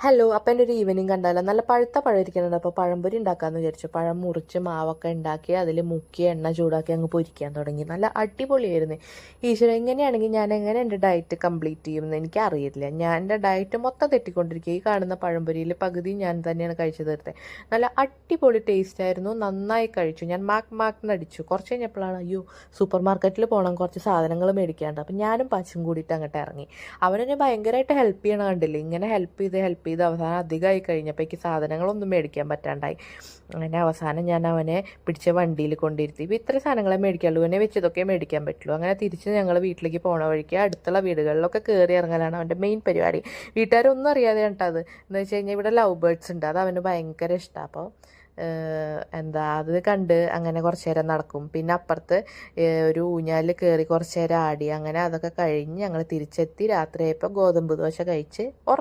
Hello, അപ്പം എൻ്റെ ഒരു ഈവനിങ് കണ്ടാലോ? നല്ല പഴുത്ത പഴം ഇരിക്കുന്നുണ്ട്. അപ്പോൾ പഴംപൊരി ഉണ്ടാക്കാമെന്ന് വിചാരിച്ചു. പഴം മുറിച്ച് മാവൊക്കെ ഉണ്ടാക്കി അതിൽ മുക്കി എണ്ണ ചൂടാക്കി അങ്ങ് പൊരിക്കാൻ തുടങ്ങി. നല്ല അടിപൊളിയായിരുന്നു. ഈശ്വര, എങ്ങനെയാണെങ്കിൽ ഞാൻ എങ്ങനെ എൻ്റെ ഡയറ്റ് കംപ്ലീറ്റ് ചെയ്യുമെന്ന് എനിക്കറിയില്ല. ഞാൻ എൻ്റെ ഡയറ്റ് മൊത്തം തെറ്റിക്കൊണ്ടിരിക്കുക. ഈ കാണുന്ന പഴംപൊരിയിൽ പകുതി ഞാൻ തന്നെയാണ് കഴിച്ചു തീർത്തത്. നല്ല അടിപൊളി ടേസ്റ്റ് ആയിരുന്നു. നന്നായി കഴിച്ചു. ഞാൻ മാക്നടിച്ചു. കുറച്ച് കഴിഞ്ഞപ്പോഴാണ് അയ്യോ, സൂപ്പർ മാർക്കറ്റിൽ പോകണം, കുറച്ച് സാധനങ്ങൾ മേടിക്കാണ്ട്. അപ്പം ഞാനും പച്ചും കൂടിയിട്ട് അങ്ങോട്ട് ഇറങ്ങി. അവനെന്നെ ഭയങ്കരമായിട്ട് ഹെൽപ്പ് ചെയ്യണ കണ്ടില്ലേ? ഇങ്ങനെ ഹെൽപ്പ് ചെയ്ത് അവസാനം അധികമായി കഴിഞ്ഞപ്പോഴേക്ക് സാധനങ്ങളൊന്നും മേടിക്കാൻ പറ്റാണ്ടായി. അങ്ങനെ അവസാനം ഞാൻ അവനെ പിടിച്ച വണ്ടിയിൽ കൊണ്ടിരുത്തി. ഇപ്പോൾ ഇത്ര സാധനങ്ങളെ മേടിക്കാനുള്ളൂ, അവനെ വെച്ചതൊക്കെ മേടിക്കാൻ പറ്റുള്ളൂ. അങ്ങനെ തിരിച്ച് ഞങ്ങൾ വീട്ടിലേക്ക് പോണ വഴിക്ക് അടുത്തുള്ള വീടുകളിലൊക്കെ കയറി ഇറങ്ങലാണ് അവൻ്റെ മെയിൻ പരിപാടി. വീട്ടുകാരൊന്നും അറിയാതെ കേട്ടത് എന്ന് വെച്ച് കഴിഞ്ഞാൽ ഇവിടെ ലവ് ബേർഡ്സ് ഉണ്ട്, അത് അവന് ഭയങ്കര ഇഷ്ടമാണ്. അപ്പോൾ അത് കണ്ട് അങ്ങനെ കുറച്ച് നേരം നടക്കും. പിന്നെ അപ്പുറത്ത് ഒരു ഊഞ്ഞാലിൽ കയറി കുറച്ച് നേരം ആടി. അങ്ങനെ അതൊക്കെ കഴിഞ്ഞ് ഞങ്ങൾ തിരിച്ചെത്തി. രാത്രിയായപ്പോൾ ഗോതമ്പ് ദോശ കഴിച്ച് ഉറങ്ങി.